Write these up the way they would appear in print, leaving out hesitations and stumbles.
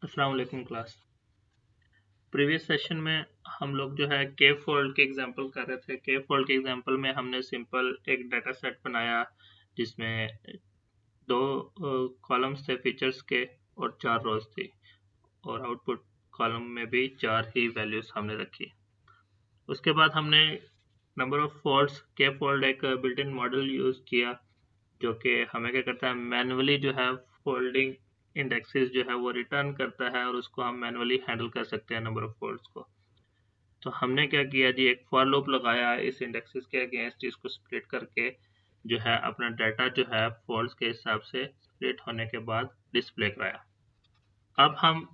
अस्सलाम वालेकुम class. Previous session में हम लोग जो है के फोल्ड के एग्जांपल कर रहे थे। के फोल्ड के एग्जांपल में हमने सिंपल एक डाटा सेट बनाया जिसमें दो कॉलम्स थे फीचर्स के और चार रोज थी, और आउटपुट कॉलम में भी चार ही वैल्यूज हमने रखी। उसके बाद हमने नंबर ऑफ फोल्ड्स के फोल्ड एक बिल्ट इन मॉडल यूज किया जो कि हमें क्या करता है, मैनुअली जो है फोल्डिंग इंडेक्सेस जो है वो रिटर्न करता है और उसको हम मैनुअली हैंडल कर सकते हैं नंबर ऑफ फोल्ड्स को। तो हमने क्या किया जी, एक फॉर लूप लगाया इस इंडेक्सेस के अगेंस्ट, इसको स्प्लिट करके जो है अपना डाटा जो है फोल्ड्स के हिसाब से स्प्लिट होने के बाद डिस्प्ले कराया। अब हम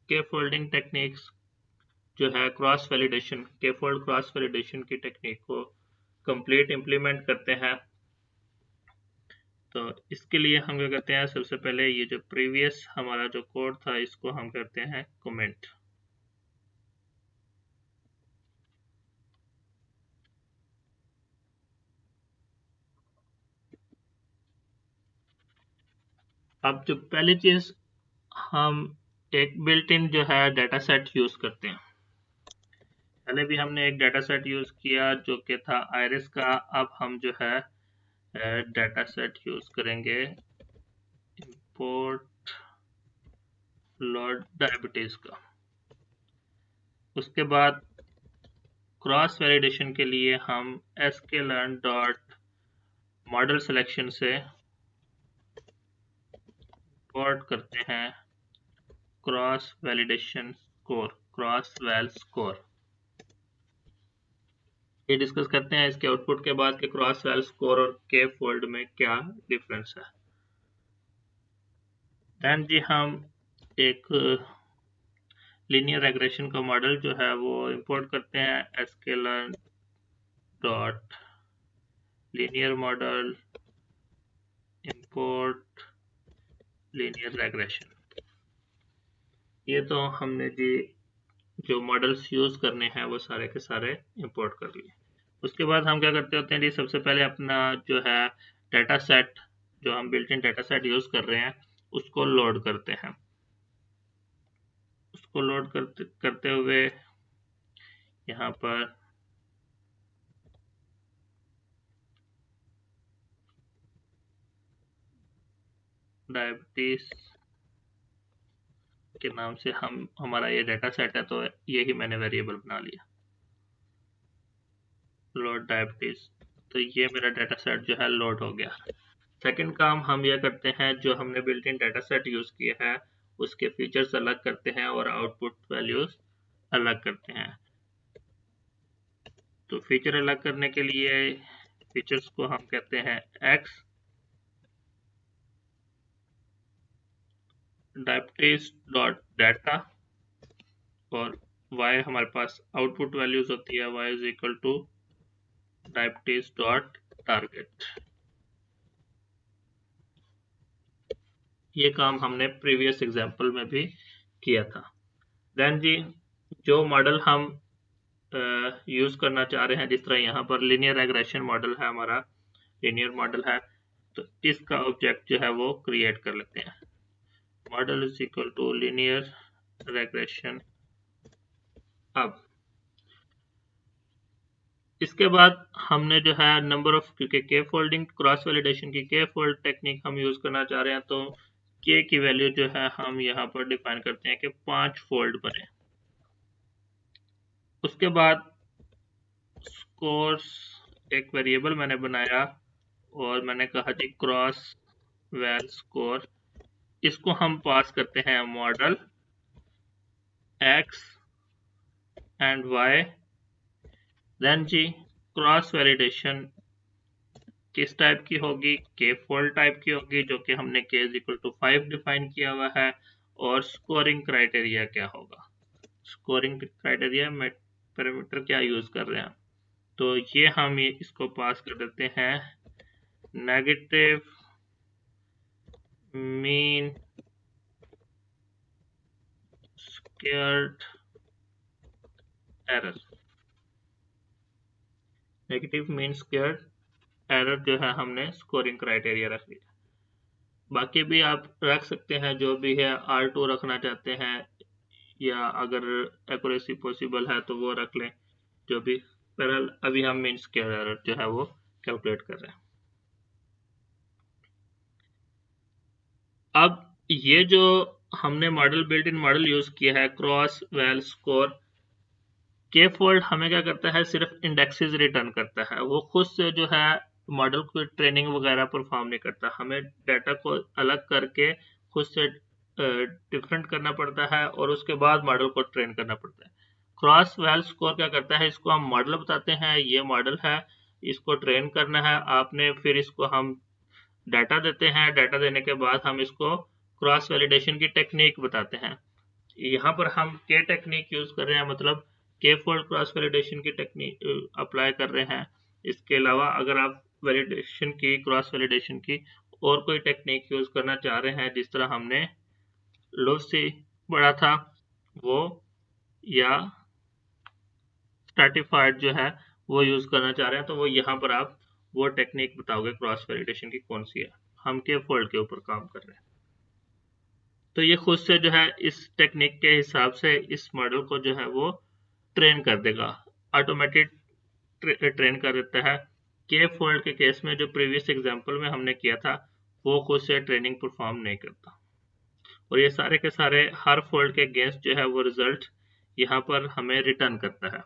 के फोल्डिंग टेक्निक्स जो है क्रॉस वैलिडेशन, के फोल्ड क्रॉस वैलिडेशन की टेक्निक को कंप्लीट इम्प्लीमेंट करते हैं। तो इसके लिए हम क्या करते हैं, सबसे पहले ये जो प्रीवियस हमारा जो कोड था इसको हम करते हैं कमेंट। अब जो पहली चीज, हम एक बिल्ट इन जो है डाटा सेट यूज करते हैं। पहले भी हमने एक डाटा सेट यूज किया जो कि था आयरिस का। अब हम जो है डाटा सेट यूज करेंगे इंपोर्ट लॉर्ड डायबिटीज का। उसके बाद क्रॉस वैलिडेशन के लिए हम sklearn डॉट मॉडल सिलेक्शन से इंपोर्ट करते हैं cross validation score, cross well score. ये डिस्कस करते हैं इसके आउटपुट के बाद कि क्रॉस वैल स्कोर और के फोल्ड में क्या डिफरेंस है। देन जी हम एक लीनियर रेग्रेशन का मॉडल जो है वो इंपोर्ट करते हैं sklearn dot linear model import linear regression. ये तो हमने जी जो मॉडल्स यूज करने हैं वो सारे के सारे इंपोर्ट कर लिए। उसके बाद हम क्या करते होते हैं जी, सबसे पहले अपना जो है डाटा सेट, जो हम built in data set use कर रहे हैं उसको लोड करते हैं। उसको लोड करते करते हुए यहाँ पर डायबिटीज के नाम से हम हमारा ये डाटा सेट है, तो यही मैंने वेरिएबल बना लिया लोड डायबिटीज। तो ये मेरा डाटा सेट जो है लोड हो गया। सेकंड काम हम यह करते हैं, जो हमने built in data set use किया है उसके फीचर्स अलग करते हैं और आउटपुट वैल्यूज अलग करते हैं। तो फीचर अलग करने के लिए फीचर्स को हम कहते हैं x डायबिटीज डॉट डाटा, और y हमारे पास आउटपुट वैल्यूज होती है y is equal two diabetes dot target. ये काम हमने प्रीवियस एग्जांपल में भी किया था। देन जी जो मॉडल हम यूज करना चाह रहे हैं, जिस तरह यहाँ पर लीनियर रेग्रेशन मॉडल है, हमारा लीनियर मॉडल है, तो इसका ऑब्जेक्ट जो है वो क्रिएट कर लेते हैं। Model is equal to linear regression. अब इसके बाद हमने जो है नंबर ऑफ, क्योंकि के फोल्डिंग क्रॉस वैलिडेशन की के फोल्ड टेक्निक हम यूज करना चाह रहे हैं, तो के की वैल्यू जो है हम यहाँ पर डिफाइन करते हैं कि 5 फोल्ड बने। उसके बाद स्कोर्स एक वेरिएबल मैंने बनाया और मैंने कहा जी क्रॉस वैल स्कोर। इसको हम पास करते हैं model x and y। Then G cross validation किस टाइप की होगी, के फोल्ड टाइप की होगी, जो कि हमने k is equal to 5 define किया हुआ है। और स्कोरिंग क्राइटेरिया क्या होगा, स्कोरिंग क्राइटेरिया में पैरामीटर क्या यूज कर रहे हैं, तो ये हम इसको पास कर देते हैं negative mean squared error. Negative mean squared error जो है हमने स्कोरिंग क्राइटेरिया रख लिया। बाकी भी आप रख सकते हैं, जो भी है R2 रखना चाहते हैं, या अगर एक्यूरेसी पॉसिबल है तो वो रख लें, जो भी। बहरहाल अभी हम मीन स्क्वायर एरर जो है वो कैलकुलेट कर रहे हैं। अब ये जो हमने model built in model use किया है, क्रॉस वेल स्कोर, के फोल्ड हमें क्या करता है, सिर्फ इंडेक्सेस रिटर्न करता है। वो खुद से जो है मॉडल को ट्रेनिंग वगैरह परफॉर्म नहीं करता। हमें डाटा को अलग करके खुद से डिफरेंट करना पड़ता है और उसके बाद मॉडल को ट्रेन करना पड़ता है। क्रॉस वेल स्कोर क्या करता है, इसको हम मॉडल बताते हैं, ये मॉडल है, इसको ट्रेन करना है आपने, फिर इसको हम डाटा देते हैं, डाटा देने के बाद हम इसको क्रॉस वैलिडेशन की टेक्निक बताते हैं। यहाँ पर हम के टेक्निक यूज कर रहे हैं, मतलब के फोल्ड क्रॉस वैलिडेशन की टेक्निक अप्लाई कर रहे हैं। इसके अलावा अगर आप वैलिडेशन की, क्रॉस वैलिडेशन की और कोई टेक्निक यूज करना चाह रहे हैं, जिस तरह हमने लोसी पढ़ा था वो, या स्ट्रैटिफाइड जो है वो यूज करना चाह रहे हैं, तो वो यहाँ पर आप वो टेक्निक बताओगे क्रॉस वैलिडेशन की कौन सी है। हम के फोल्ड के ऊपर काम कर रहे हैं, तो ये खुद से जो है इस टेक्निक के हिसाब से इस मॉडल को जो है वो ट्रेन कर देगा, ऑटोमेटिक ट्रेन कर देता है। के फोल्ड के केस में जो प्रीवियस एग्जांपल में हमने किया था, वो खुद से ट्रेनिंग परफॉर्म नहीं करता, और ये सारे के सारे हर फोल्ड के अगेंस्ट जो है वो रिजल्ट यहाँ पर हमें रिटर्न करता है।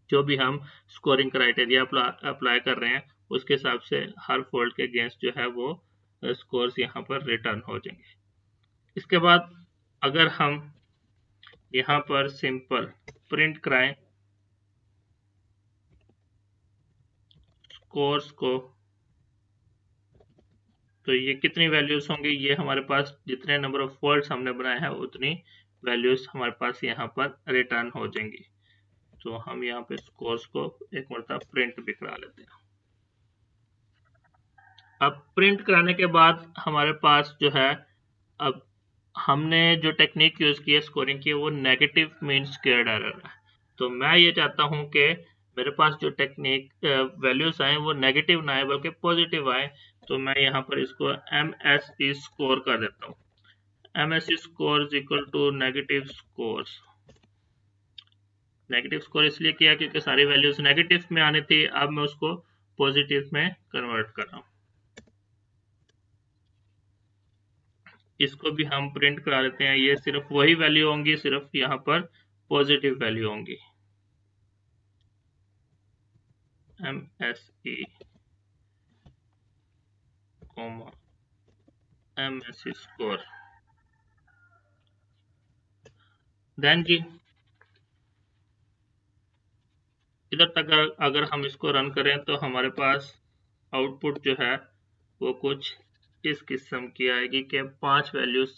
जो भी हम स्कोरिंग क्राइटेरिया अप्लाई कर रहे हैं, उसके हिसाब से हर फोल्ड के अगेंस्ट जो है वो स्कोर्स यहाँ पर रिटर्न हो जाएंगे। इसके बाद अगर हम यहाँ पर सिंपल प्रिंट कराएं स्कोर्स को, तो ये कितनी वैल्यूज होंगी, ये हमारे पास जितने नंबर ऑफ फोल्ड्स हमने बनाए हैं उतनी वैल्यूज हमारे पास यहाँ पर रिटर्न हो जाएंगी। तो हम यहाँ पे स्कोर्स को एक मरतबा प्रिंट भी करा लेते हैं। अब प्रिंट कराने के बाद हमारे पास जो है, अब हमने जो टेक्निक यूज की है स्कोरिंग की, वो नेगेटिव मीन स्क्वेयर्ड एरर है। तो मैं ये चाहता हूं कि मेरे पास जो टेक्निक वैल्यूज आए वो नेगेटिव ना आए बल्कि पॉजिटिव आए। तो मैं यहाँ पर इसको MSE स्कोर कर देता हूँ। MSE score is equal to negative scores. Negative score इसलिए किया क्योंकि सारी वैल्यूज नेगेटिव में आनी थी, अब मैं उसको पॉजिटिव में कन्वर्ट कर रहा हूँ। इसको भी हम प्रिंट करा लेते हैं, ये सिर्फ वही वैल्यू होंगी, सिर्फ यहाँ पर पॉजिटिव वैल्यू होंगी। MSE MSE score. देन जी इधर तक अगर हम इसको रन करें तो हमारे पास आउटपुट जो है वो कुछ इस किस्म की आएगी कि 5 वैल्यूज,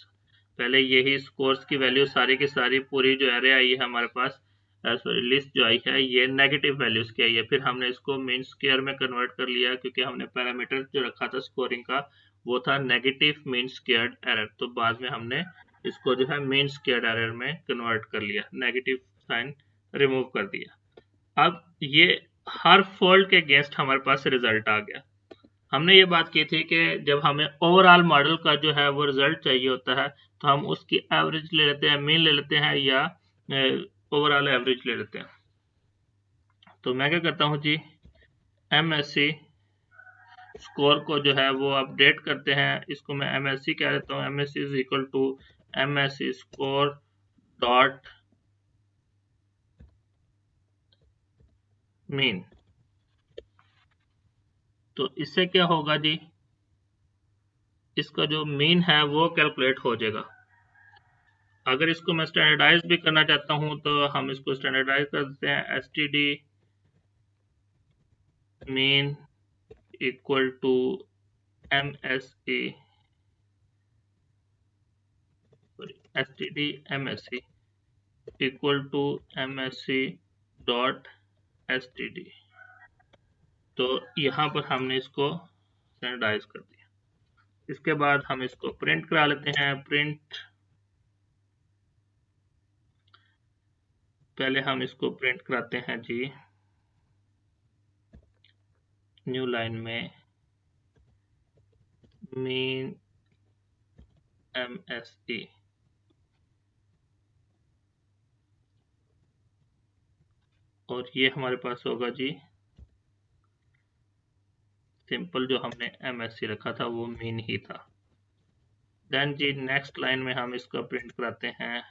पहले यही स्कोर्स की वैल्यू सारी की सारी पूरी जो एरे आई है हमारे पास, सॉरी लिस्ट जो आई है, ये नेगेटिव वैल्यूज की आई है। फिर हमने इसको मीन स्क्वायर में कन्वर्ट कर लिया क्योंकि हमने पैरामीटर जो रखा था स्कोरिंग का वो था नेगेटिव मीन स्क्वायर्ड एरर, तो बाद में हमने इसको जो है मीन स्क्वायर्ड एरर में कन्वर्ट कर लिया, नेगेटिव साइन रिमूव कर दिया। अब ये हर फोल्ड के अगेंस्ट हमारे पास रिजल्ट आ गया। हमने ये बात की थी कि जब हमें ओवरऑल मॉडल का जो है वो रिजल्ट चाहिए होता है तो हम उसकी एवरेज ले लेते हैं, मीन ले लेते हैं, या ओवरऑल एवरेज ले लेते हैं। तो मैं क्या करता हूँ जी, MSE स्कोर को जो है वो अपडेट करते हैं, इसको मैं MSE कह देता हूँ। MSE is equal to MSE score dot mean. तो इससे क्या होगा जी, इसका जो मीन है वो कैलकुलेट हो जाएगा। अगर इसको मैं स्टैंडर्डाइज भी करना चाहता हूं तो हम इसको स्टैंडर्डाइज कर देते हैं, STD mean equal to MSE, STD MSE equal to MSE dot STD। तो यहाँ पर हमने इसको स्टैंडर्डाइज कर दिया। इसके बाद हम इसको प्रिंट करा लेते हैं। प्रिंट, पहले हम इसको प्रिंट कराते हैं जी न्यू लाइन में मीन MSE, और ये हमारे पास होगा जी सिंपल जो हमने MSE रखा था वो मीन ही था। देन जी नेक्स्ट लाइन में हम इसका प्रिंट कराते हैं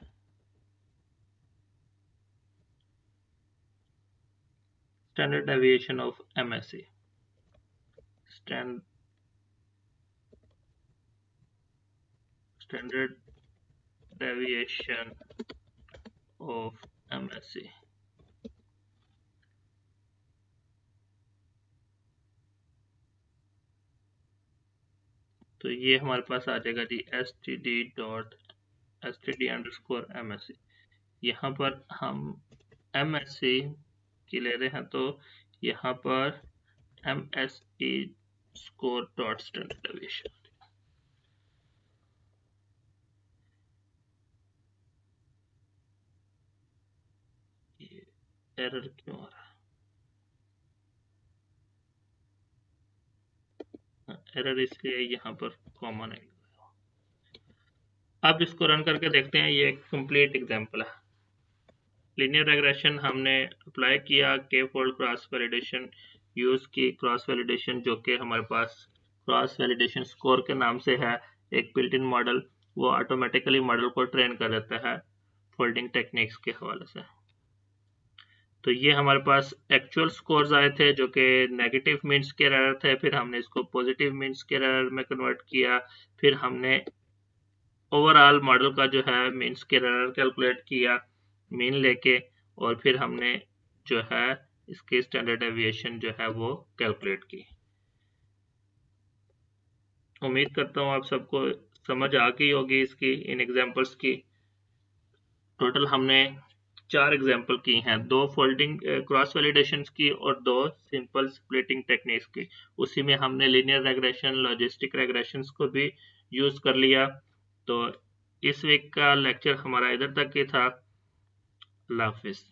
standard deviation of MSE, standard deviation of MSE। तो ये हमारे पास आ जाएगा जी std_MSE। यहाँ पर हम MSE की ले रहे हैं तो यहाँ पर MSE score dot standard deviation. Error क्यों आ रहा है? एरर इसलिए यहाँ पर कॉमा नहीं। अब इसको रन करके देखते हैं, ये एक कंप्लीट एग्जांपल है। लीनियर रेग्रेशन हमने अप्लाई किया, के फोल्ड क्रॉस वैलिडेशन यूज की, क्रॉस वैलिडेशन जो कि हमारे पास क्रॉस वैलिडेशन स्कोर के नाम से है, एक बिल्ट इन मॉडल, वो ऑटोमेटिकली मॉडल को ट्रेन कर देता है फोल्डिंग टेक्निक्स के हवाले से। तो ये हमारे पास एक्चुअल स्कोर्स आए थे जो कि नेगेटिव मीन स्क्वायर एरर थे, फिर हमने इसको पॉजिटिव मीन स्क्वायर एरर में कन्वर्ट किया, फिर हमने ओवरऑल मॉडल का जो है मीन स्क्वायर एरर कैलकुलेट किया मीन लेके, और फिर हमने जो है इसकी स्टैंडर्ड डेविएशन जो है वो कैलकुलेट की। उम्मीद करता हूँ आप सबको समझ आ गई होगी इसकी इन एग्जांपल्स की। टोटल हमने 4 एग्जांपल की हैं, 2 फोल्डिंग क्रॉस वैलिडेशन की और 2 सिंपल स्प्लिटिंग टेक्निक्स की। उसी में हमने लीनियर रेग्रेशन, लॉजिस्टिक रेग्रेशंस को भी यूज कर लिया। तो इस वीक का लेक्चर हमारा इधर तक ही था। अल्लाह हाफिज।